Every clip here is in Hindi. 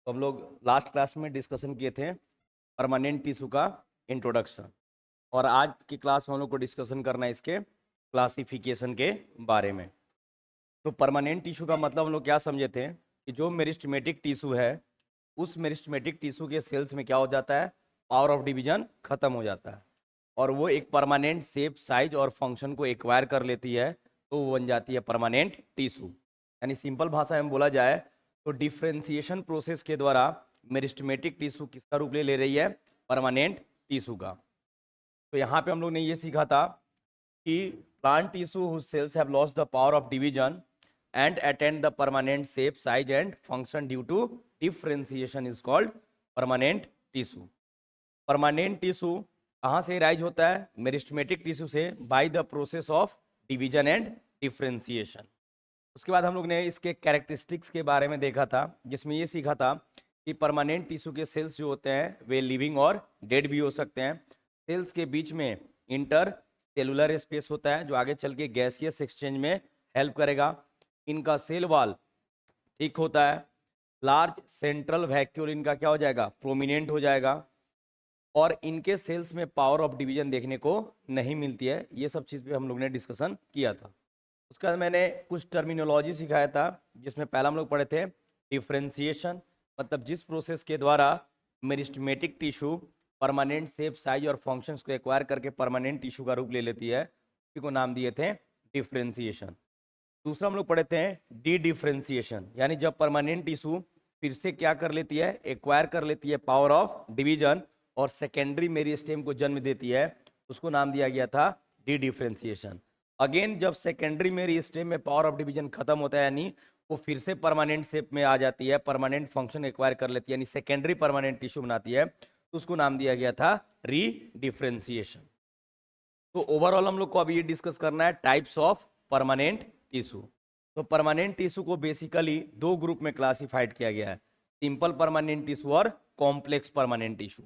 तो हम लोग लास्ट क्लास में डिस्कशन किए थे परमानेंट टिश्यू का इंट्रोडक्शन, और आज की क्लास में हम लोग को डिस्कशन करना है इसके क्लासिफिकेशन के बारे में। तो परमानेंट टिश्यू का मतलब हम लोग क्या समझे थे कि जो मेरिस्टेमेटिक टिश्यू है उस मेरिस्टेमेटिक टिश्यू के सेल्स में क्या हो जाता है, पावर ऑफ डिवीजन खत्म हो जाता है और वो एक परमानेंट शेप, साइज और फंक्शन को एक्वायर कर लेती है, तो वो बन जाती है परमानेंट टिश्यू। यानी सिंपल भाषा में बोला जाए तो डिफ्रेंसिएशन प्रोसेस के द्वारा मेरिस्टेमेटिक टिश्यू किसका रूप ले रही है, परमानेंट टिश्यू का। तो यहाँ पे हम लोग ने ये सीखा था कि plant tissue whose cells have lost the power of division and attain the permanent shape, size and function due to differentiation is called permanent tissue. Permanent tissue कहाँ से राइज होता है, मेरिस्टेमेटिक टिश्यू से, by the process of division and differentiation. उसके बाद हम लोग ने इसके कैरेक्टरिस्टिक्स के बारे में देखा था, जिसमें ये सीखा था कि परमानेंट टिश्यू के सेल्स जो होते हैं वे लिविंग और डेड भी हो सकते हैं। सेल्स के बीच में इंटर सेलुलर स्पेस होता है जो आगे चल के गैसियस एक्सचेंज में हेल्प करेगा। इनका सेल वॉल ठीक होता है। लार्ज सेंट्रल वैक्यूल इनका क्या हो जाएगा, प्रोमिनेंट हो जाएगा। और इनके सेल्स में पावर ऑफ डिवीजन देखने को नहीं मिलती है। ये सब चीज़ पे हम लोग ने डिस्कशन किया था। उसके बाद मैंने कुछ टर्मिनोलॉजी सिखाया था, जिसमें पहला हम लोग पढ़े थे डिफ्रेंसिएशन, मतलब जिस प्रोसेस के द्वारा meristematic tissue permanent shape, size और फंक्शंस को एक्वायर करके परमानेंट टिश्यू का रूप ले लेती है, उसी को नाम दिए थे डिफ्रेंसिएशन। दूसरा हम लोग पढ़े थे डी डिफ्रेंसिएशन, यानी जब परमानेंट टिश्यू फिर से क्या कर लेती है, एक्वायर कर लेती है पावर ऑफ डिवीजन और सेकेंडरी मेरिस्टेम को जन्म देती है, उसको नाम दिया गया था डी डिफ्रेंसिएशन। अगेन जब सेकेंडरी मेरिस्टेम में पावर ऑफ डिवीजन खत्म होता है, यानी वो फिर से परमानेंट शेप में आ जाती है, परमानेंट फंक्शन एक्वायर कर लेती है, यानी सेकेंडरी परमानेंट टिश्यू बनाती है, तो उसको नाम दिया गया था री डिफ्रेंसिएशन। तो ओवरऑल हम लोग को अभी ये डिस्कस करना है टाइप्स ऑफ परमानेंट टिश्यू। तो परमानेंट टिश्यू को बेसिकली दो ग्रुप में क्लासिफाइड किया गया है, सिंपल परमानेंट टिश्यू और कॉम्प्लेक्स परमानेंट टिश्यू।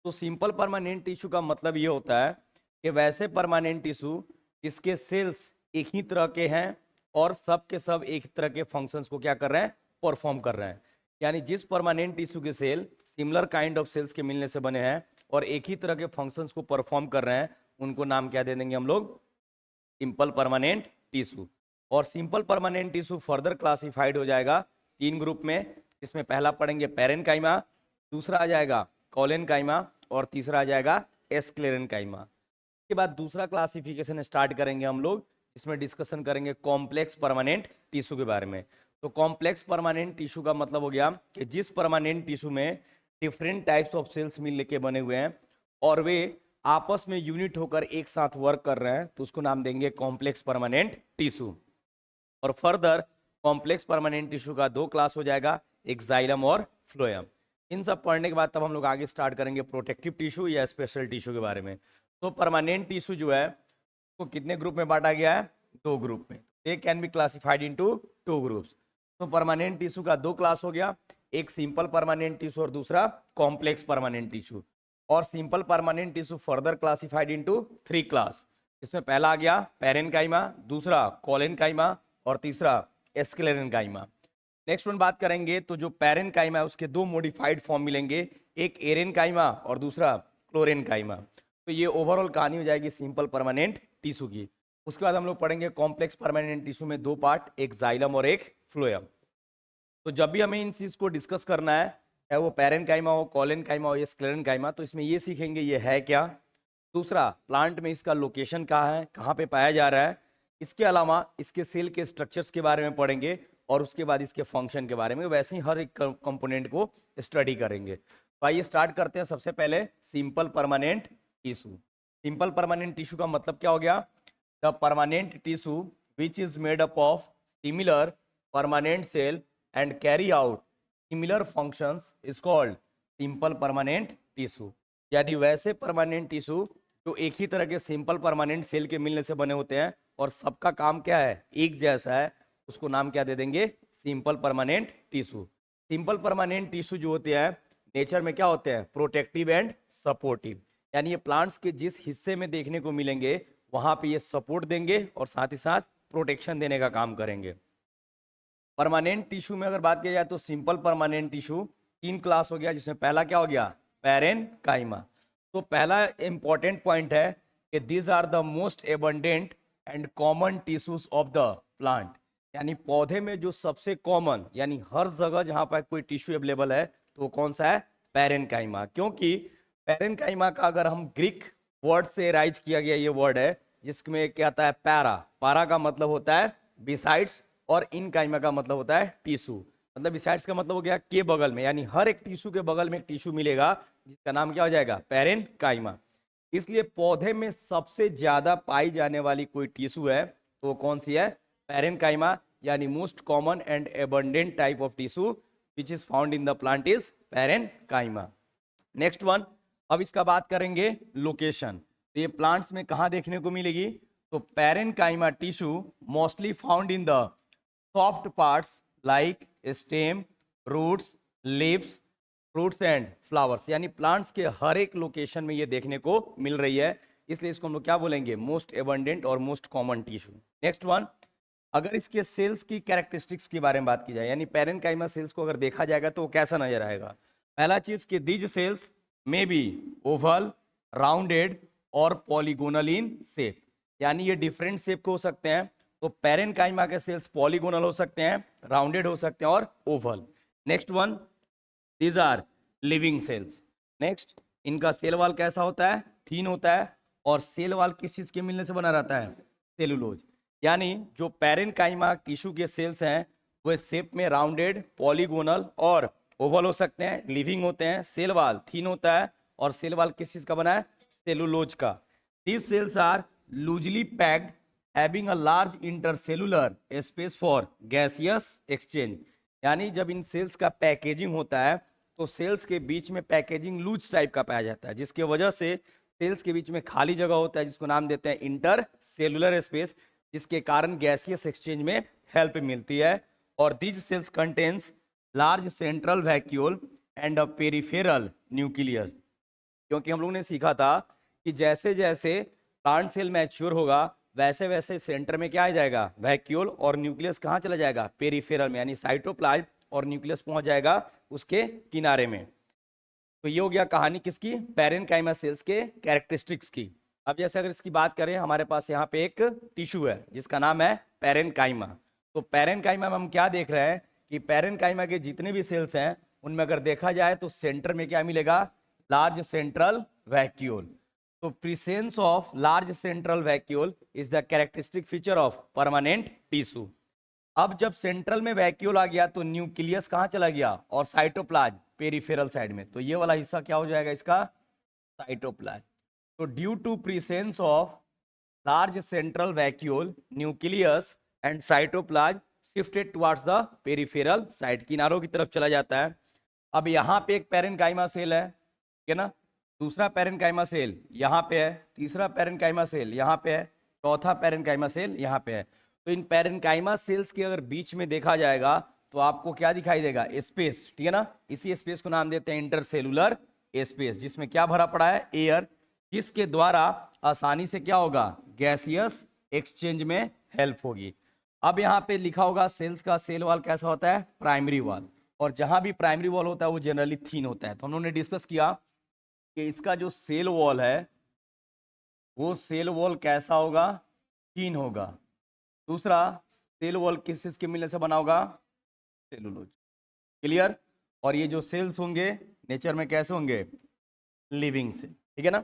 तो सिंपल परमानेंट टिश्यू का मतलब ये होता है कि वैसे परमानेंट टिश्यू जिसके सेल्स एक ही तरह के हैं और सब के सब एक ही तरह के फंक्शंस को क्या कर रहे हैं, परफॉर्म कर रहे हैं। यानी जिस परमानेंट टिश्यू के cell similar kind of cells के मिलने से बने हैं और एक ही तरह के फंक्शंस को परफॉर्म कर रहे हैं, उनको नाम क्या दे देंगे हम लोग, सिंपल परमानेंट टिश्यू। और simple permanent tissue further classified हो जाएगा तीन ग्रुप में, जिसमें पहला पढ़ेंगे पैरेन्काइमा, दूसरा आ जाएगा कोलेनकाइमा और तीसरा आ जाएगा एस्क्लेरेनकाइमा। के बाद दूसरा क्लासिफिकेशन स्टार्ट करेंगे हम लोग, इसमें डिस्कशन करेंगे कॉम्प्लेक्स परमानेंट टिश्यू के बारे में। तो कॉम्प्लेक्स परमानेंट टिश्यू का मतलब हो गया कि जिस परमानेंट टिश्यू में डिफरेंट टाइप्स ऑफ सेल्स मिल के बने हुए हैं और वे आपस में यूनिट होकर एक साथ वर्क कर रहे हैं, तो उसको नाम देंगे कॉम्प्लेक्स परमानेंट टिश्यू। और फर्दर कॉम्प्लेक्स परमानेंट टिश्यू का दो क्लास हो जाएगा, एक जाइलम और फ्लोएम। इन सब पढ़ने के बाद तब हम लोग आगे स्टार्ट करेंगे प्रोटेक्टिव टिश्यू या स्पेशल टिश्यू के बारे में। तो परमानेंट टिश्यू जो है वो कितने ग्रुप में बांटा गया है, दो ग्रुप में। They can be classified into two groups. तो परमानेंट टिश्यू का दो क्लास हो गया, एक सिंपल परमानेंट टिश्यू और दूसरा कॉम्प्लेक्स परमानेंट टिश्यू। और simple permanent tissue further classified into three class. इसमें पहला आ गया पैरेन्काइमा, दूसरा कोलेनकाइमा और तीसरा एस्क्लेरेनकाइमा। नेक्स्ट वन बात करेंगे तो जो पैरेन्काइमा है उसके दो मॉडिफाइड फॉर्म मिलेंगे, एक एरेनकाइमा और दूसरा क्लोरेनकाइमा। तो ये ओवरऑल कहानी हो जाएगी सिंपल परमानेंट टिश्यू की। उसके बाद हम लोग पढ़ेंगे कॉम्प्लेक्स परमानेंट टिश्यू में दो पार्ट, एक जाइलम और एक फ्लोएम। तो जब भी हमें इन चीज को डिस्कस करना है, चाहे वो पैरेन्काइमा हो, कोलेनकाइमा हो या स्क्लेरेनकाइमा, तो इसमें ये सीखेंगे ये है क्या, दूसरा प्लांट में इसका लोकेशन कहाँ है, कहाँ पे पाया जा रहा है, इसके अलावा इसके सेल के स्ट्रक्चर्स के बारे में पढ़ेंगे और उसके बाद इसके फंक्शन के बारे में। वैसे ही हर एक कंपोनेंट को स्टडी करेंगे। तो आइए स्टार्ट करते हैं। सबसे पहले simple permanent tissue. Simple permanent tissue का मतलब क्या हो गया, the permanent tissue which is made up of similar permanent cell and carry out similar functions is called simple permanent tissue. यानी वैसे परमानेंट टिश्यू जो एक ही तरह के सिंपल परमानेंट सेल के मिलने से बने होते हैं और सबका काम क्या है, एक जैसा है, उसको नाम क्या दे देंगे, simple permanent tissue. Simple permanent tissue जो होते हैं नेचर में क्या होते हैं, प्रोटेक्टिव एंड सपोर्टिव। यानी ये प्लांट्स के जिस हिस्से में देखने को मिलेंगे वहां पे ये सपोर्ट देंगे और साथ ही साथ प्रोटेक्शन देने का काम करेंगे। परमानेंट टिश्यू में अगर बात की जाए तो सिंपल परमानेंट टिश्यू तीन क्लास हो गया, जिसमें पहला क्या हो गया, पैरेनकाइमा। तो पहला इंपॉर्टेंट पॉइंट है कि these are the most abundant and common tissues of the plant, यानी पौधे में जो सबसे कॉमन, यानी हर जगह जहां पर कोई टिश्यू अवेलेबल है तो वो कौन सा है, पैरेनकाइमा। क्योंकि पैरेनकाइमा का अगर हम ग्रीक वर्ड से राइज किया गया ये वर्ड है, जिसमें क्या आता है, पैरा। पैरा का मतलब होता है बिसाइड्स, और इनकाइमा का मतलब होता है टिश्यू। मतलब बिसाइड्स का मतलब हो गया के बगल में, यानी हर एक टिश्यू के बगल में एक टिश्यू मिलेगा जिसका नाम क्या हो जाएगा, पैरेनकाइमा। इसलिए पौधे में सबसे ज्यादा पाई जाने वाली कोई टिश्यू है तो वो कौन सी है, पैरेनकाइमा, यानी most common and abundant type of tissue which is found in the plant is parenchyma. Next one, अब इसका बात करेंगे लोकेशन। तो ये प्लांट्स में कहाँ देखने को मिलेगी, तो parenchyma tissue mostly found in the soft parts like stem, roots, leaves, fruits and flowers, यानी प्लांट्स के हर एक लोकेशन में ये देखने को मिल रही है, इसलिए इसको हम लोग क्या बोलेंगे, मोस्ट एबंडेंट और most common tissue. Next one, अगर इसके सेल्स की कैरेक्टरिस्टिक्स के बारे में बात की जाए, यानी पैरेनकाइमा सेल्स को अगर देखा जाएगा तो वो कैसा नजर आएगा। पहला चीज कि दीज सेल्स में बी ओवल, राउंडेड और पॉलीगोनल इन शेप, यानी ये डिफरेंट शेप के हो सकते हैं। तो पैरेनकाइमा के सेल्स पॉलीगोनल हो सकते हैं, राउंडेड हो सकते हैं और oval. Next one, these are living cells. Next, इनका सेल वाल कैसा होता है, थीन होता है, और सेल वाल किस चीज के मिलने से बना रहता है, सेलुलोज। यानी जो पैरेनकाइमा टिश्यू के सेल्स हैं वो शेप में राउंडेड, पॉलीगोनल और ओवल हो सकते हैं, लिविंग होते हैं, सेल वाल थीन होता है, और सेल वाल किस चीज का बना है, सेलुलोज का। These cells are loosely packed having a large intercellular space for gaseous exchange, यानी जब इन सेल्स का पैकेजिंग होता है तो सेल्स के बीच में पैकेजिंग लूज टाइप का पाया जाता है, जिसकी वजह से सेल्स के बीच में खाली जगह होता है जिसको नाम देते हैं इंटरसेलुलर स्पेस, जिसके कारण गैसियस एक्सचेंज में हेल्प मिलती है। और these cells contains large central vacuole and a peripheral nucleus, क्योंकि हम लोगों ने सीखा था कि जैसे जैसे प्लांट सेल मैच्योर होगा वैसे वैसे सेंटर में क्या आ जाएगा, वैक्यूल, और न्यूक्लियस कहाँ चला जाएगा, पेरिफेरल में, यानी साइटोप्लाज्म, और न्यूक्लियस पहुंच जाएगा उसके किनारे में। तो ये हो गया कहानी किसकी, पैरेनकाइमा सेल्स के कैरेक्टरिस्टिक्स की। अब जैसे अगर इसकी बात करें, हमारे पास यहाँ पे एक टिश्यू है जिसका नाम है पैरेनकाइमा। तो पैरेनकाइमा में हम क्या देख रहे हैं कि पैरेनकाइमा के जितने भी सेल्स हैं उनमें अगर देखा जाए तो सेंटर में क्या मिलेगा, लार्ज सेंट्रल वैक्यूल। तो presence of large central vacuole is the characteristic feature of permanent tissue. अब जब सेंट्रल में वैक्यूल आ गया तो न्यूक्लियस कहाँ चला गया, और साइटोप्लाज्म पेरिफेरल साइड में, तो ये वाला हिस्सा क्या हो जाएगा इसका, साइटोप्लाज्म। तो due to presence of large central vacuole, nucleus and cytoplasm shifted towards the peripheral side, किनारों की तरफ चला जाता है। अब यहाँ पे एक पैरेनकाइमा सेल है, ठीक है ना, दूसरा पैरेनकाइमा सेल यहाँ पे है, तीसरा पैरेनकाइमा सेल यहाँ पे है, चौथा पैरेनकाइमा सेल यहाँ पे है। तो इन पैरेनकाइमा सेल्स के अगर बीच में देखा जाएगा तो आपको क्या दिखाई देगा, स्पेस, ठीक है ना। इसी स्पेस को नाम देते हैं इंटरसेलुलर स्पेस, जिसमें क्या भरा पड़ा है, एयर, जिसके द्वारा आसानी से क्या होगा, गैसियस एक्सचेंज में हेल्प होगी। अब यहाँ पे लिखा होगा सेल्स का सेल वॉल कैसा होता है, प्राइमरी वॉल, और जहां भी प्राइमरी वॉल होता है वो जनरली थीन होता है। तो हम लोगों ने डिस्कस किया कि इसका जो सेल वॉल है वो सेल वॉल कैसा होगा, थीन होगा। दूसरा, सेल वॉल किस चीज के मिलने से बना होगा, सेलुलोज, क्लियर। और ये जो सेल्स होंगे नेचर में कैसे होंगे, लिविंग से, ठीक है ना।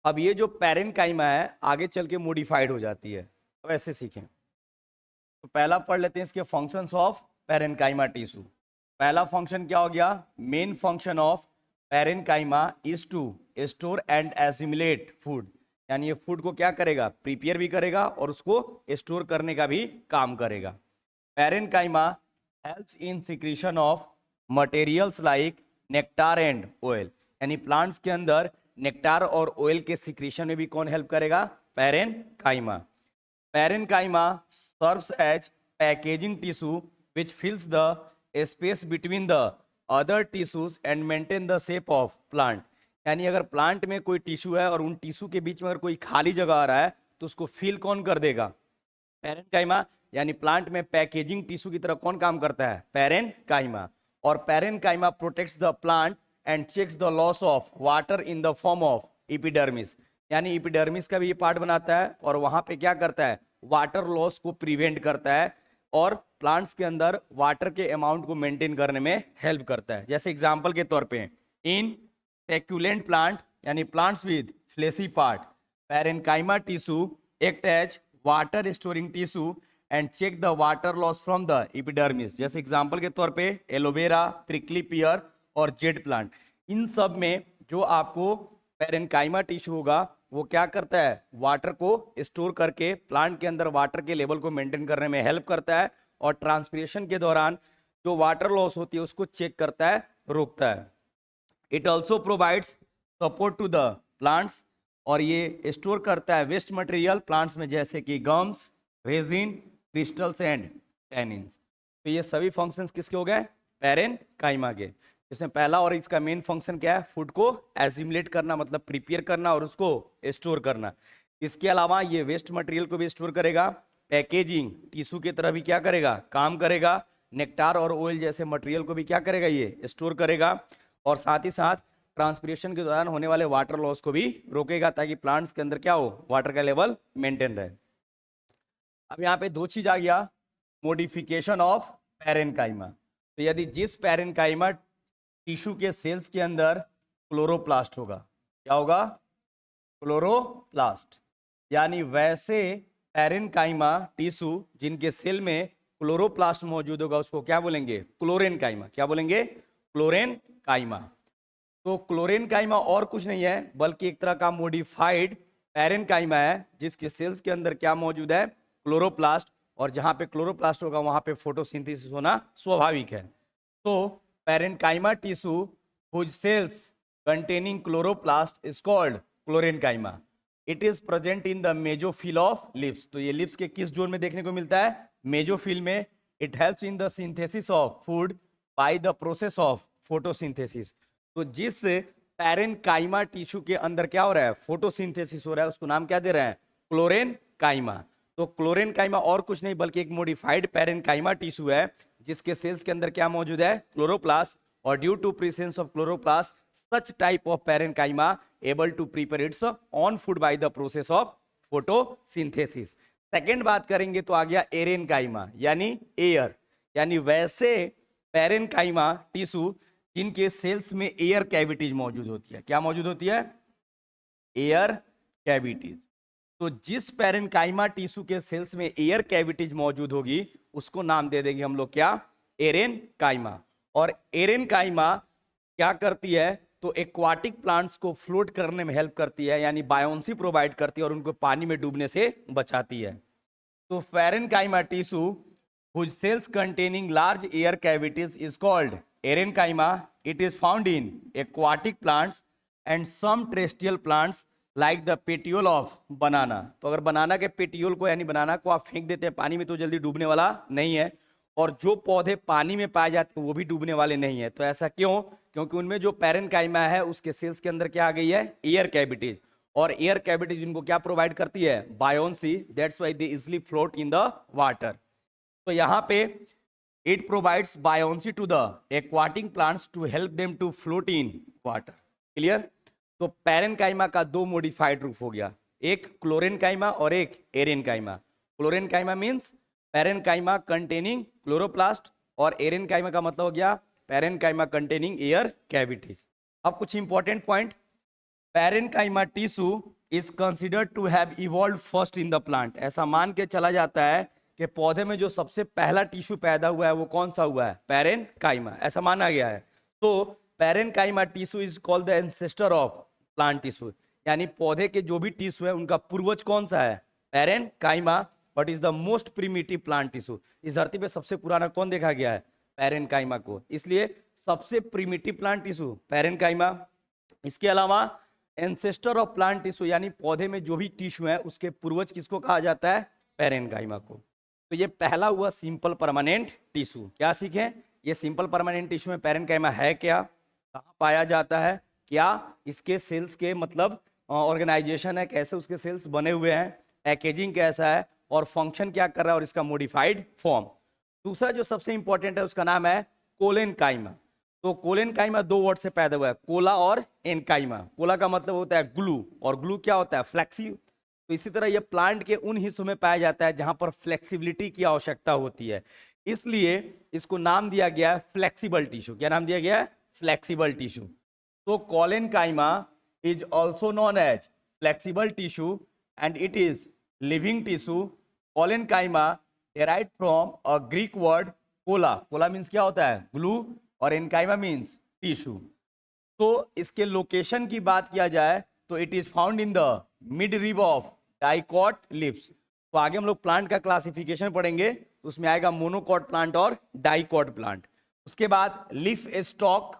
अब ये जो पैरेनकाइमा है आगे चल के मॉडिफाइड हो जाती है, तो ऐसे सीखें। तो पहला पढ़ लेते हैं इसके फंक्शंस ऑफ पैरेनकाइमा टिश्यू। पहला फंक्शन क्या हो गया, main function of parenchyma is to store and assimilate food, यानी ये फूड को क्या करेगा, प्रिपेयर भी करेगा और उसको स्टोर करने का भी काम करेगा। Parenchyma helps in secretion of materials like nectar and oil, यानी प्लांट्स के अंदर नेक्टार और ऑयल के सिक्रीशन में भी कौन हेल्प करेगा, parenchyma. Parenchyma serves as packaging tissue which fills the space between the other tissues and maintain the shape of plant, यानी अगर प्लांट में कोई टिश्यू है और उन टिश्यू के बीच में अगर कोई खाली जगह आ रहा है तो उसको फिल कौन कर देगा, पैरेनकाइमा। यानी प्लांट में पैकेजिंग टिश्यू की तरह कौन काम करता है, पैरेनकाइमा। और parenchyma protects the plant and checks the loss of water in the form of epidermis, यानी एपिडर्मिस का भी ये पार्ट बनाता है और वहां पे क्या करता है, वाटर लॉस को प्रिवेंट करता है और प्लांट्स के अंदर वाटर के अमाउंट को मेंटेन करने में हेल्प करता है। जैसे एग्जांपल के तौर पे इन सक्यूलेंट प्लांट यानी plants with fleshy part, parenchyma tissue act as water storing tissue and check the water loss from the epidermis. जैसे एग्जांपल के तौर पे एलोवेरा, प्रिकली पियर और जेड प्लांट, इन सब में जो आपको पैरेनकाइमा टिश्यू होगा वो क्या करता है, वाटर को स्टोर करके प्लांट के अंदर वाटर के लेवल को मेंटेन करने में हेल्प करता है और ट्रांसपिरेशन के दौरान जो वाटर लॉस होती है उसको चेक करता है, रोकता है। It also provides support to the plants, और ये स्टोर करता है वेस्ट मटेरियल प्लांट्स में जैसे कि gums, resin, crystals and tannins. तो ये सभी फंक्शंस किसके हो गए, पैरेनकाइमा के। इसमें पहला और इसका मेन फंक्शन क्या है, फूड को एसिमुलेट करना, मतलब प्रिपेयर करना और उसको स्टोर करना। इसके अलावा ये वेस्ट मटेरियल को भी स्टोर करेगा, पैकेजिंग टिश्यू की तरह भी क्या करेगा, काम करेगा, नेक्टार और ऑयल जैसे मटेरियल को भी क्या करेगा, ये स्टोर करेगा, और साथ ही साथ ट्रांसपिरेशन के दौरान होने वाले वाटर लॉस को भी रोकेगा ताकि प्लांट्स के अंदर क्या हो, वाटर का लेवल मेंटेन रहे। अब यहाँ पे दो चीज आ गया, मोडिफिकेशन ऑफ पैरेनकाइमा। तो यदि जिस पैरेनकाइमा टिश्यू के सेल्स के अंदर क्लोरोप्लास्ट होगा, क्या होगा, क्लोरोप्लास्ट, यानी वैसे पैरेनकाइमा टिश्यू जिनके सेल में क्लोरोप्लास्ट मौजूद होगा उसको क्या बोलेंगे, क्लोरेनकाइमा। क्या बोलेंगे, क्लोरेनकाइमा। तो क्लोरेनकाइमा और कुछ नहीं है बल्कि एक तरह का मॉडिफाइड पैरेनकाइमा है जिसके सेल्स के अंदर क्या मौजूद है, क्लोरोप्लास्ट, और जहां पे क्लोरोप्लास्ट होगा वहां पे फोटोसिंथेसिस होना स्वाभाविक है। तो parenchyma tissue whose cells containing chloroplast is called chlorenchyma. It is present in the mesophyll of lips. तो ये लिप्स के किस जोन में देखने को मिलता है, मेजोफिल में। It helps in the synthesis of food by the process of photosynthesis. तो जिस पैरेनकाइमा टिश्यू के अंदर क्या हो रहा है, फोटोसिंथेसिस हो रहा है, उसको नाम क्या दे रहे हैं, क्लोरेनकाइमा। तो क्लोरेनकाइमा और कुछ नहीं बल्कि एक मॉडिफाइड पैरेनकाइमा टिश्यू है जिसके सेल्स के अंदर क्या मौजूद है, क्लोरोप्लास्ट, और due to presence of chloroplast such type of parenchyma able to prepare its own food by the process of photosynthesis। Second बात करेंगे तो आ गया एरेनकाइमा यानी एयर, यानी वैसे पैरेनकाइमा टिश्यू जिनके सेल्स में एयर कैविटीज मौजूद होती है। क्या मौजूद होती है, एयर कैविटीज। तो जिस पैरेनकाइमा टिश्यू के सेल्स में एयर कैविटीज मौजूद होगी उसको नाम दे देंगे हम लोग क्या, एरेनकाइमा। और एरेनकाइमा क्या करती है, तो एक्वाटिक प्लांट्स को फ्लोट करने में हेल्प करती है, यानी बायोन्सी प्रोवाइड करती है और उनको पानी में डूबने से बचाती है। तो parenchyma tissue whose cells containing large air cavities is called aerenchyma. It is found in aquatic plants and some terrestrial plants like the petiole of banana। तो अगर बनाना के पेटियोल को यानी बनाना को आप फेंक देते हैं पानी में तो जल्दी डूबने वाला नहीं है, और जो पौधे पानी में पाए जाते हैं वो भी डूबने वाले नहीं है। तो ऐसा क्यों, क्योंकि उनमें जो पैरेनकाइमा है उसके सेल्स के अंदर क्या आ गई है, एयर कैविटीज, और एयर कैविटीज इनको क्या प्रोवाइड करती है, buoyancy. That's why they easily float in the water. तो यहाँ पे it provides buoyancy to the aquatic plants to help them to float in water. Clear. तो पैरेनकाइमा का दो मॉडिफाइड रूप हो गया, एक क्लोरेनकाइमा और एक aerenchyma. Chlorenchyma means parenchyma containing chloroplast, और एरेनकाइमा का मतलब हो गया पैरेनकाइमा कंटेनिंग एयर कैविटीज। अब कुछ important point, parenchyma tissue is considered to have evolved first in the plant. ऐसा मान के चला जाता है कि पौधे में जो सबसे पहला टिश्यू पैदा हुआ है वो कौन सा हुआ है, पैरेनकाइमा, ऐसा माना गया है। तो parenchyma tissue is called the ancestor of plant tissue, यानी पौधे के जो भी टिश्यू है उनका पूर्वज कौन सा है, parenchyma. But is the most primitive plant tissue. इस धरती पे सबसे पुराना कौन देखा गया है, पैरेनकाइमा को, इसलिए सबसे प्रिमिटिव प्लांट टिश्यू पैरेनकाइमा। इसके अलावा एंसेस्टर ऑफ प्लांट टिश्यू यानी पौधे में जो भी टिश्यू है उसके पूर्वज किसको कहा जाता है, पैरेनकाइमा को। तो ये पहला हुआ सिंपल परमानेंट टिश्यू। क्या सीखे, ये सिंपल परमानेंट टिश्यू में पैरेनकाइमा है क्या, कहाँ पाया जाता है, क्या इसके सेल्स के मतलब ऑर्गेनाइजेशन है, कैसे उसके सेल्स बने हुए हैं, पैकेजिंग कैसा है, और फंक्शन क्या कर रहा है, और इसका मॉडिफाइड फॉर्म। दूसरा जो सबसे इंपॉर्टेंट है उसका नाम है कोलेनकाइमा। तो कोलेनकाइमा दो वर्ड से पैदा हुआ है, कोला और एनकाइमा। कोला का मतलब होता है ग्लू, और ग्लू क्या होता है, फ्लेक्सी। तो इसी तरह ये प्लांट के उन हिस्सों में पाया जाता है जहां पर फ्लेक्सिबिलिटी की आवश्यकता होती है, इसलिए इसको नाम दिया गया है फ्लेक्सिबल टिश्यू। क्या नाम दिया गया है, फ्लेक्सिबल टिश्यू। तो collenchyma is also known as flexible tissue and it is living tissue. Collenchyma derived from a Greek word कोला। कोला मीन्स क्या होता है, ग्लू, और एनकाइमा मीन्स टिश्यू। तो इसके लोकेशन की बात किया जाए तो it is found in the mid rib of dicot leaves. तो आगे हम लोग प्लांट का क्लासिफिकेशन पढ़ेंगे, उसमें आएगा मोनोकॉट प्लांट और डाइकॉट प्लांट। उसके बाद leaf stock,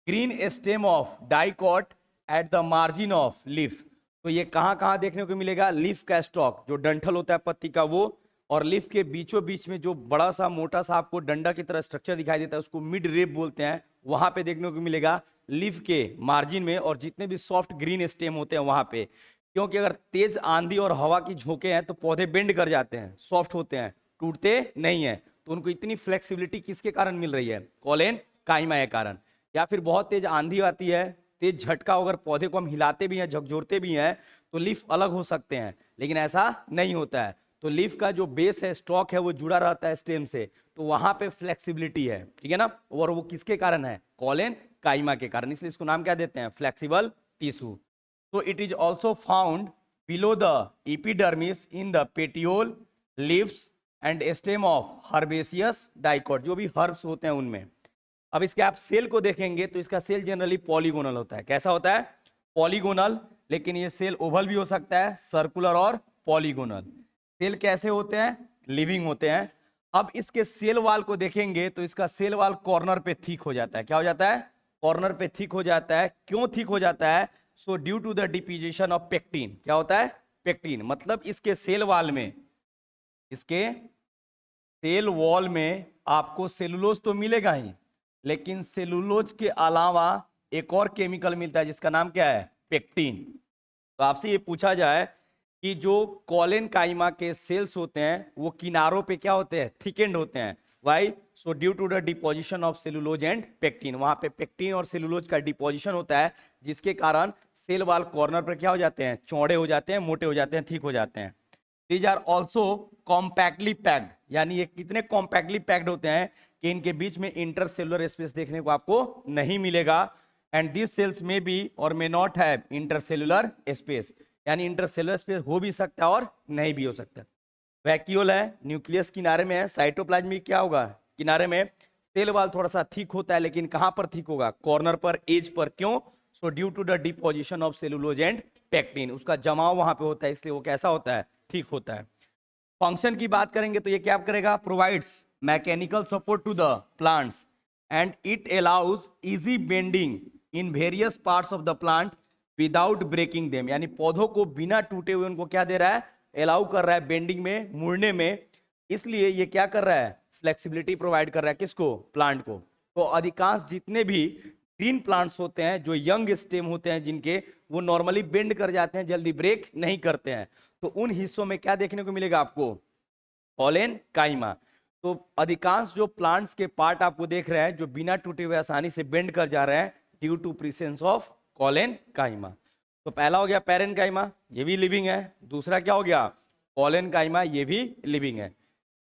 green stem of dicot at the margin of leaf. तो ये कहाँ कहाँ देखने को मिलेगा, लीफ का स्टॉक जो डंठल होता है पत्ती का वो, और लीफ के बीचों बीच में जो बड़ा सा मोटा सा आपको डंडा की तरह स्ट्रक्चर दिखाई देता है उसको मिड रिब बोलते हैं, वहां पे देखने को मिलेगा लीफ के मार्जिन में, और जितने भी सॉफ्ट ग्रीन स्टेम होते हैं वहां पे। क्योंकि अगर तेज आंधी और हवा की झोंके हैं तो पौधे बेंड कर जाते हैं, सॉफ्ट होते हैं, टूटते नहीं है। तो उनको इतनी फ्लेक्सिबिलिटी किसके कारण मिल रही है, कोलेनकाइमा के कारण। या फिर बहुत तेज आंधी आती है, तेज झटका, अगर पौधे को हम हिलाते भी हैं, झकझोरते भी हैं, तो लीफ अलग हो सकते हैं, लेकिन ऐसा नहीं होता है। तो लीफ का जो बेस है, स्टॉक है, वो जुड़ा रहता है स्टेम से, तो वहां पे फ्लेक्सिबिलिटी है, ठीक है ना। और वो किसके कारण है, कोलेनकाइमा के कारण, इसलिए इसको नाम क्या देते हैं, फ्लेक्सिबल टिश्यू। तो it is also found below the epidermis in the petiole, leaves and stem of herbaceous dicot, जो भी हर्ब्स होते हैं उनमें। अब इसके आप सेल को देखेंगे तो इसका सेल जनरली पॉलीगोनल होता है। कैसा होता है, पॉलीगोनल। लेकिन ये सेल ओवल भी हो सकता है, सर्कुलर और पॉलीगोनल। सेल कैसे होते हैं, लिविंग होते हैं। अब इसके सेल वाल को देखेंगे तो इसका सेल वाल कॉर्नर पे थिक हो जाता है। क्या हो जाता है, कॉर्नर पे थिक हो जाता है। क्यों थिक हो जाता है, so due to the deposition of pectin. क्या होता है, पेक्टिन। मतलब इसके सेल वाल में, इसके सेल वॉल में आपको सेलुलोज तो मिलेगा ही, लेकिन सेलुलोज के अलावा एक और केमिकल मिलता है जिसका नाम क्या है, पेक्टिन। तो आपसे ये पूछा जाए कि जो कोलेनकाइमा के सेल्स होते हैं वो किनारों पे क्या होते हैं, थिकेंड होते हैं। Why, so due to the deposition of cellulose and pectin. वहां पे पेक्टिन और सेलुलोज का डिपोजिशन होता है, जिसके कारण सेल वाल कॉर्नर पर क्या हो जाते हैं, चौड़े हो जाते हैं, मोटे हो जाते हैं, थिक हो जाते हैं। These are also compactly packed, यानी ये कितने कॉम्पैक्टली पैक्ड होते हैं कि इनके बीच में इंटरसेलुलर स्पेस देखने को आपको नहीं मिलेगा। एंड दिस सेल्स में बी और may not have intercellular space, यानी इंटरसेलुलर स्पेस हो भी सकता है और नहीं भी हो सकता। वैक्यूल है, न्यूक्लियस किनारे में है, साइटोप्लाज्म क्या होगा, किनारे में। सेल वाल थोड़ा सा थिक होता है, लेकिन कहां पर थिक होगा, कॉर्नर पर, एज पर। क्यों, so due to the deposition of cellulose and pectin, उसका जमाव वहां पे होता है, इसलिए वो कैसा होता है, ठीक होता है। फंक्शन की बात करेंगे तो ये क्या करेगा, provides mechanical support to the plants and it allows easy bending in various parts of the plant without breaking them, यानी पौधों को बिना टूटे हुए उनको क्या दे रहा है, अलाउ कर रहा है बेंडिंग में, मुड़ने में। इसलिए ये क्या कर रहा है, फ्लेक्सिबिलिटी प्रोवाइड कर रहा है, किसको, प्लांट को। तो अधिकांश जितने भी ग्रीन प्लांट्स होते हैं जो यंग स्टेम होते हैं जिनके, वो नॉर्मली बेंड कर जाते हैं, जल्दी ब्रेक नहीं करते हैं। तो उन हिस्सों में क्या देखने को मिलेगा आपको, कोलेनकाइमा। तो अधिकांश जो प्लांट्स के पार्ट आपको देख रहे हैं जो बिना टूटे हुए आसानी से बेंड कर जा रहे हैं, due to presence of collenchyma. तो पहला हो गया पैरेनकाइमा, ये भी लिविंग है। दूसरा क्या हो गया, कोलेनकाइमा, ये भी लिविंग है।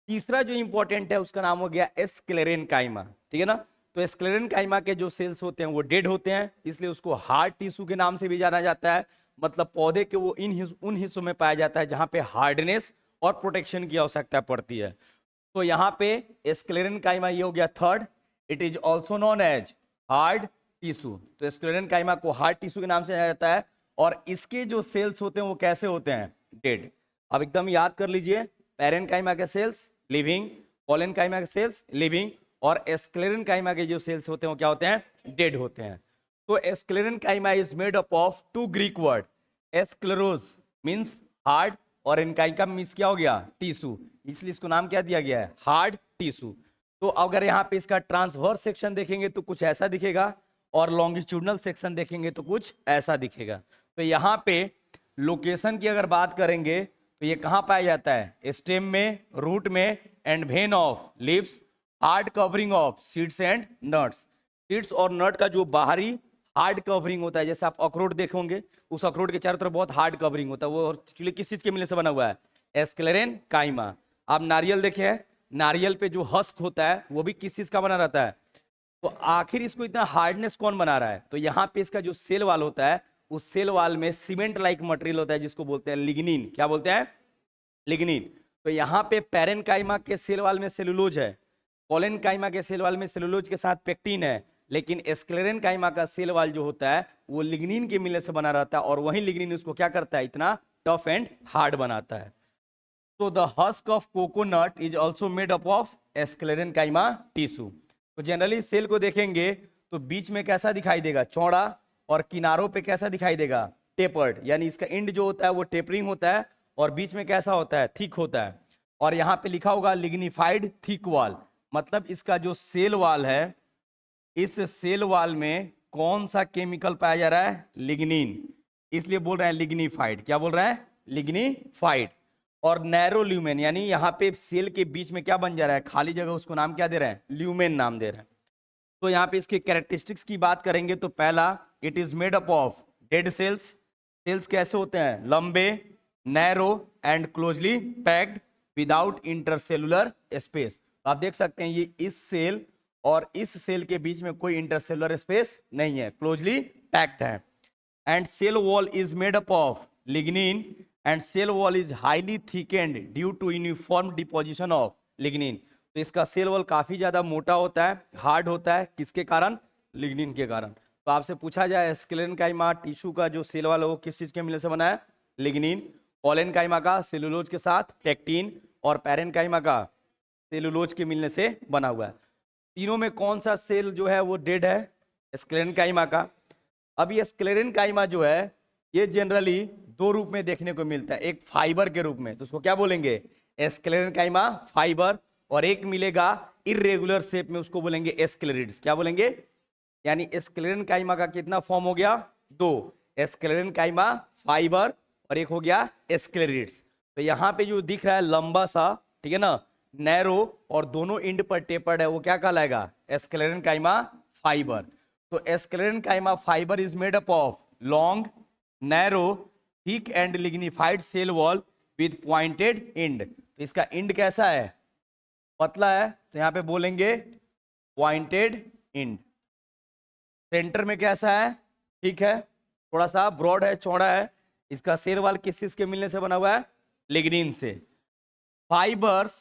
तीसरा जो इंपॉर्टेंट है उसका नाम हो गया स्क्लेरेनकाइमा, ठीक है ना। तो स्क्लेरेनकाइमा के जो सेल्स होते हैं वो डेड होते हैं, इसलिए उसको हार्ड टिश्यू के नाम से भी जाना जाता है। मतलब पौधे के वो उन हिस्सों में पाया जाता है जहां पे हार्डनेस और प्रोटेक्शन की आवश्यकता पड़ती है। तो यहाँ पे स्क्लेरेनकाइमा ये हो गया third. It is also known as hard tissue. तो स्क्लेरेनकाइमा को हार्ड टिश्यू के नाम से जाना जाता है, और इसके जो सेल्स होते हैं वो कैसे होते हैं, डेड। अब एकदम याद कर लीजिए, पैरेनकाइमा के सेल्स लिविंग, कोलेनकाइमा के सेल्स लिविंग, और स्क्लेरेनकाइमा के जो सेल्स होते हैं वो क्या होते हैं, डेड होते हैं। तो sclerenchyma is made up of two Greek word, scleros means hard, और एनकाइमा मींस क्या हो गया, टिश्यू, इसलिए इसको नाम क्या दिया गया है, हार्ड टिश्यू। तो अगर यहाँ पे इसका ट्रांसवर्स सेक्शन देखेंगे तो कुछ ऐसा दिखेगा, और लॉन्गिट्यूडनल सेक्शन देखेंगे तो कुछ ऐसा दिखेगा। तो यहाँ पे लोकेशन की अगर बात करेंगे तो ये कहाँ पाया जाता है, स्टेम में, रूट में, and when of leaves, hard covering of seeds and nuts. Seeds और नट का जो बाहरी हार्ड कवरिंग होता है, जैसे आप अखरोट देखोगे, उस अखरोट के चारों तरफ बहुत हार्ड कवरिंग होता है, वो एक्चुअली किस चीज के मिलने से बना हुआ है? एस्क्लेरेन काइमा। आप नारियल देखे हैं, नारियल पे जो हस्क होता है वो भी किस चीज का बना रहता है? तो आखिर इसको इतना हार्डनेस कौन बना रहा है? तो यहाँ पे इसका जो सेल वाल होता है, उस सेल वाल में सीमेंट लाइक मटेरियल होता है जिसको बोलते हैं लिग्निन। क्या बोलते हैं? लिग्निन। तो यहाँ पे पैरेनकाइमा के सेल वाल में सेलुलोज है, कोलेनकाइमा के सेल वाल में सेलुलोज के साथ पेक्टिन है, लेकिन एस्क्लेरेनकाइमा का सेल वाल जो होता है वो लिग्निन के मिलने से बना रहता है, और वही लिग्निन उसको क्या करता है? इतना टफ एंड हार्ड बनाता है। तो the husk of coconut is also made up of sclerenchyma tissue. तो जनरली सेल को देखेंगे तो बीच में कैसा दिखाई देगा? चौड़ा, और किनारों पे कैसा दिखाई देगा? टेपर्ड, यानी इसका एंड जो होता है वो टेपरिंग होता है, और बीच में कैसा होता है? थिक होता है। और यहाँ पे लिखा होगा लिग्निफाइड थिक वॉल, मतलब इसका जो सेल वाल है, इस सेल वाल में कौन सा केमिकल पाया जा रहा है? लिग्निन, इसलिए बोल रहे हैं लिग्निफाइड। क्या बोल रहे हैं? लिग्निफाइड। और नैरो ल्यूमेन, यानी यहाँ पे सेल के बीच में क्या बन जा रहा है? खाली जगह, उसको नाम क्या दे रहे हैं? ल्यूमेन नाम दे रहे हैं। तो यहाँ पे इसके कैरेक्टरिस्टिक्स की बात करेंगे तो पहला, it is made up of dead cells. Cells कैसे होते हैं? लंबे, narrow and closely packed without intercellular space. तो आप देख सकते हैं ये इस सेल और इस सेल के बीच में कोई इंटरसेलुलर स्पेस नहीं है, क्लोजली पैक्ड है। And cell wall is made up of lignin, and cell wall is highly thickened due to uniform deposition of lignin. तो इसका सेल वॉल काफी ज्यादा मोटा होता है, हार्ड होता है, किसके कारण? लिग्निन के कारण। तो आपसे पूछा जाए एस्क्लेरेनकाइमा टिश्यू का जो सेल वॉल है वो किस चीज के मिलने से बना है? लिग्निन। कोलेनकाइमा का सेलुलोज के साथ पेक्टिन, और पैरेनकाइमा का सेलुलोज के मिलने से बना हुआ है। तीनों में कौन सा सेल जो है वो डेड है? एस्क्लेरेनकाइमा का। अब ये एस्क्लेरेनकाइमा जो है ये जनरली दो रूप में देखने को मिलता है, एक फाइबर के रूप में, तो उसको क्या बोलेंगे? एस्क्लेरेनकाइमा फाइबर, और एक मिलेगा इरेगुलर शेप में, उसको बोलेंगे एस्क्लेरिड्स। क्या बोलेंगे? यानी एस्क्लेरेनकाइमा का कितना फॉर्म हो गया? दो, एस्क्लेरेनकाइमा फाइबर और एक हो गया एस्क्लेरिड्स। तो यहाँ पे जो दिख रहा है लंबा सा, ठीक है ना, नैरो और दोनों एंड पर टेपर्ड है, वो क्या कहलाएगा? Sclerenchyma fibre. तो sclerenchyma fibre is made up of long, narrow, thick and lignified cell wall with pointed end. तो इसका एंड कैसा है? पतला है, तो यहाँ पे बोलेंगे पॉइंटेड एंड। सेंटर में कैसा है? ठीक है, थोड़ा सा ब्रॉड है, चौड़ा है। इसका सेल वॉल किस चीज के मिलने से बना हुआ है? लिग्निन से। Fibres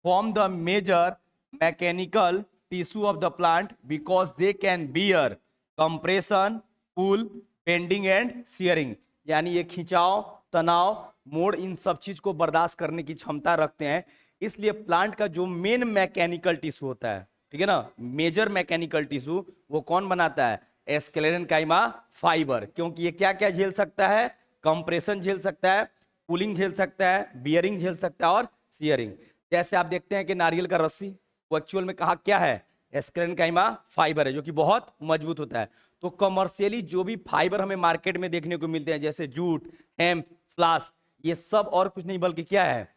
form the major mechanical tissue of the plant because they can bear compression, pull, bending and shearing. यानी ये खिंचाव, तनाव, मोड़, इन सब चीज को बर्दाश्त करने की क्षमता रखते हैं। इसलिए प्लांट का जो मेन मैकेनिकल टिश्यू होता है, ठीक है ना, मेजर मैकेनिकल टिश्यू, वो कौन बनाता है? एस्क्लेरेनकाइमा फाइबर। क्योंकि ये क्या क्या झेल सकता है? कंप्रेशन झेल सकता है, पुलिंग झेल सकता है, बियरिंग झेल सकता है, और शियरिंग। जैसे आप देखते हैं कि नारियल का रस्सी, वो एक्चुअल में कहा क्या है? एस्क्लेरेनकाइमा फाइबर है, जो कि बहुत मजबूत होता है। तो कमर्शियली जो भी फाइबर हमें मार्केट में देखने को मिलते हैं, जैसे जूट, हेम्प, फ्लास्क, ये सब और कुछ नहीं बल्कि क्या है?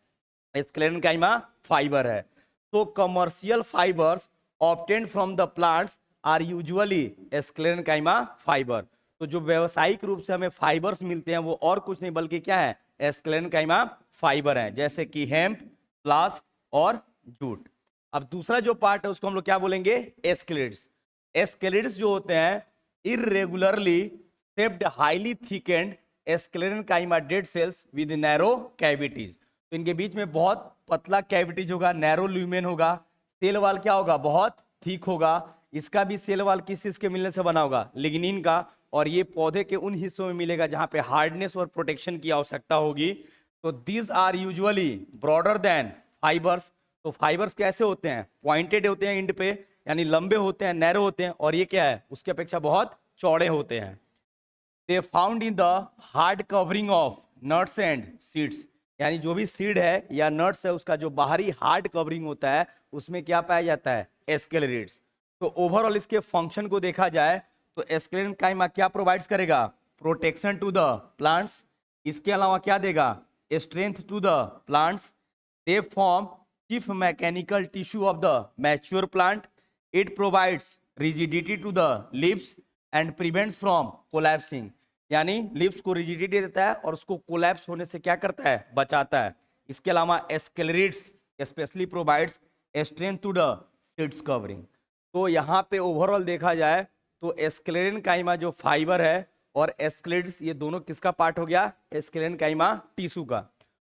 एस्क्लेरेनकाइमा फाइबर है। तो commercial fibres obtained from the plants are usually sclerenchyma fibre. तो जो व्यवसायिक रूप से हमें फाइबर्स मिलते हैं वो और कुछ नहीं बल्कि क्या है? एस्क्लेरेनकाइमा फाइबर है, जैसे कि हेम्प, फ्लास्क और जूट। अब दूसरा जो पार्ट है उसको हम लोग क्या बोलेंगे? एस्क्लेरिड्स। एस्क्लेरिड्स जो होते हैं irregularly shaped highly thickened sclerenchyma dead cells with narrow cavities. तो इनके बीच में बहुत पतला कैविटीज होगा, नैरो ल्यूमेन होगा। सेल वाल क्या होगा? बहुत थिक होगा। इसका भी सेल वाल किस चीज के मिलने से बना होगा? लिग्निन का। और ये पौधे के उन हिस्सों में मिलेगा जहां पे हार्डनेस और प्रोटेक्शन की आवश्यकता होगी। तो these are usually broader than fibres. तो फाइबर्स कैसे होते हैं? पॉइंटेड होते हैं एंड पे, यानी लंबे होते हैं, नैरो होते हैं, और ये क्या है? उसके अपेक्षा बहुत चौड़े होते हैं। They found in the hard covering of nuts and seeds. यानी जो भी सीड है या नट्स है, उसका जो बाहरी हार्ड कवरिंग होता है उसमें क्या पाया जाता है? एस्क्लेरिड्स। तो ओवरऑल इसके फंक्शन को देखा जाए तो एस्क्लेरेनकाइमा क्या प्रोवाइड्स करेगा? Protection to the plants. इसके अलावा क्या देगा? Strength to the plants. They form chief mechanical tissue of the mature plant. It provides rigidity to the leaves and prevents from collapsing. यानी लीव्स को रिजिडिटी देता है और उसको कोलैप्स होने से क्या करता है, बचाता है. इसके अलावा sclereids specially provides strength to the seeds covering. तो यहाँ पे ओवरऑल देखा जाए तो एस्केलेरेनकाइमा जो फाइबर है और एस्केलेरेट्स ये दोनों किसका पार्ट हो गया, एस्केलेरेनकाइमा टिश्यू का.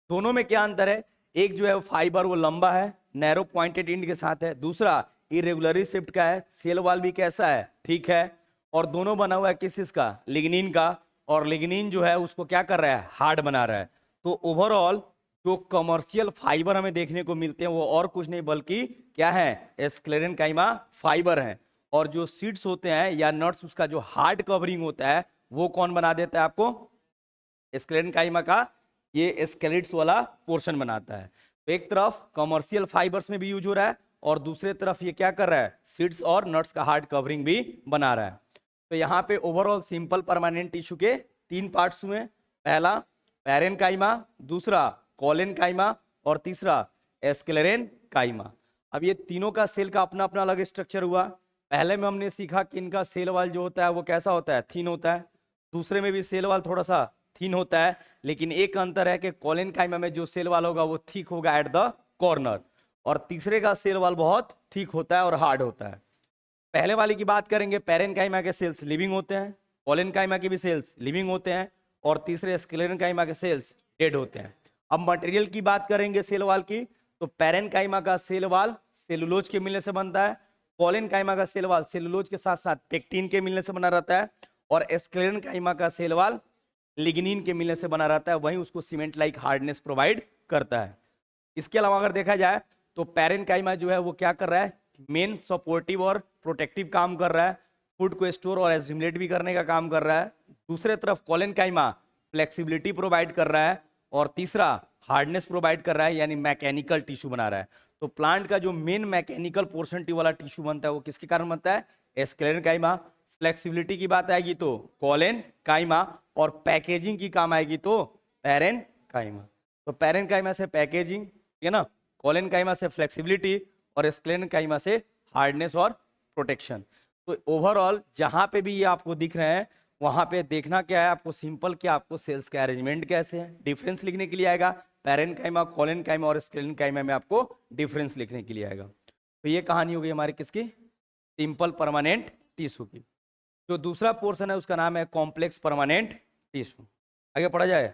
दोनों में क्या अंतर है, एक जो है फाइबर वो लंबा है, नैरो पॉइंटेड एंड के साथ है, दूसरा इरेगुलरली शेप्ड का है, सेल वॉल भी कैसा है, ठीक है, और दोनों बना हुआ है किस चीज का, लिग्निन का, और लिग्निन जो है उसको क्या कर रहा है, हार्ड बना रहा है. तो ओवरऑल जो कमर्शियल फाइबर हमें देखने को मिलते हैं वो और कुछ नहीं बल्कि क्या है, एस्केलेरेनकाइमा फाइबर है. और जो सीड्स होते हैं या नट्स उसका जो हार्ड कवरिंग होता है वो कौन बना देता है आपको, एस्केलेरेनकाइमा का ये एस्केलेट्स वाला पोर्शन बनाता है. तो एक तरफ कमर्शियल फाइबर्स में भी यूज हो रहा है और दूसरे तरफ ये क्या कर रहा है, सीड्स और नट्स का हार्ड कवरिंग भी बना रहा है. तो यहाँ पे ओवरऑल सिंपल परमानेंट टिश्यू के 3 पार्ट्स हुए. पहला पैरेनकाइमा, दूसरा कोलेनकाइमा और तीसरा एस्केलेरेनकाइमा. अब ये तीनों का सेल का अपना अपना अलग स्ट्रक्चर हुआ. पहले में हमने सीखा कि इनका सेल वाल जो होता है वो कैसा होता है, थीन होता है. दूसरे में भी सेल वाल थोड़ा सा थीन होता है, लेकिन एक अंतर है कि कोलेनकाइमा में जो सेल वाल होगा वो थिक होगा एट द कॉर्नर, और तीसरे का सेल वाल बहुत थिक होता है और हार्ड होता है. पहले वाले की बात करेंगे, पैरेनकाइमा के सेल्स लिविंग होते हैं, कोलेनकाइमा के भी सेल्स लिविंग होते हैं, और तीसरे स्क्लेरेनकाइमा के सेल्स डेड होते हैं. अब मटेरियल की बात करेंगे सेल वाल की, तो पैरेनकाइमा का सेल वाल सेलुलोज के मिलने से बनता है, कोलेनकाइमा का सेल वाल सेलुलोज के साथ साथ पेक्टिन के मिलने से बना रहता है, और स्क्लेरेनकाइमा का सेल वाल लिग्निन के मिलने से बना रहता है, वहीं उसको सीमेंट लाइक हार्डनेस प्रोवाइड करता है. इसके अलावा अगर देखा जाए तो पैरेनकाइमा जो है वो क्या कर रहा है, मेन सपोर्टिव और प्रोटेक्टिव काम कर रहा है, फूड को स्टोर और एसिमुलेट भी करने का काम कर रहा है. दूसरे तरफ कोलेनकाइमा फ्लेक्सिबिलिटी प्रोवाइड कर रहा है और तीसरा हार्डनेस प्रोवाइड कर रहा है, यानी मैकेनिकल टिश्यू बना रहा है. तो प्लांट का जो मेन मैकेनिकल पोर्शन वाला टिश्यू बनता है वो किसके कारण बनता है, स्क्लेरेनकाइमा. फ्लेक्सिबिलिटी की बात आएगी तो कोलेनकाइमा, और पैकेजिंग की काम आएगी तो पैरेनकाइमा. तो पैरेनकाइमा से पैकेजिंग है ना, कोलेनकाइमा से फ्लेक्सिबिलिटी और स्क्लेरेनकाइमा से हार्डनेस और प्रोटेक्शन. तो ओवरऑल जहां पे भी ये आपको दिख रहे हैं वहां पे देखना क्या है आपको, सिंपल क्या आपको सेल्स का अरेंजमेंट कैसे है, डिफरेंस लिखने के लिए आएगा. पैरेनकाइमा, कोलेनकाइमा और स्क्लेरेनकाइमा में आपको डिफरेंस लिखने के लिए आएगा. तो ये कहानी हो गई हमारी किसकी, सिंपल परमानेंट टिश्यू की. जो दूसरा पोर्शन है उसका नाम है कॉम्प्लेक्स परमानेंट टिश्यू. आगे पढ़ा जाए.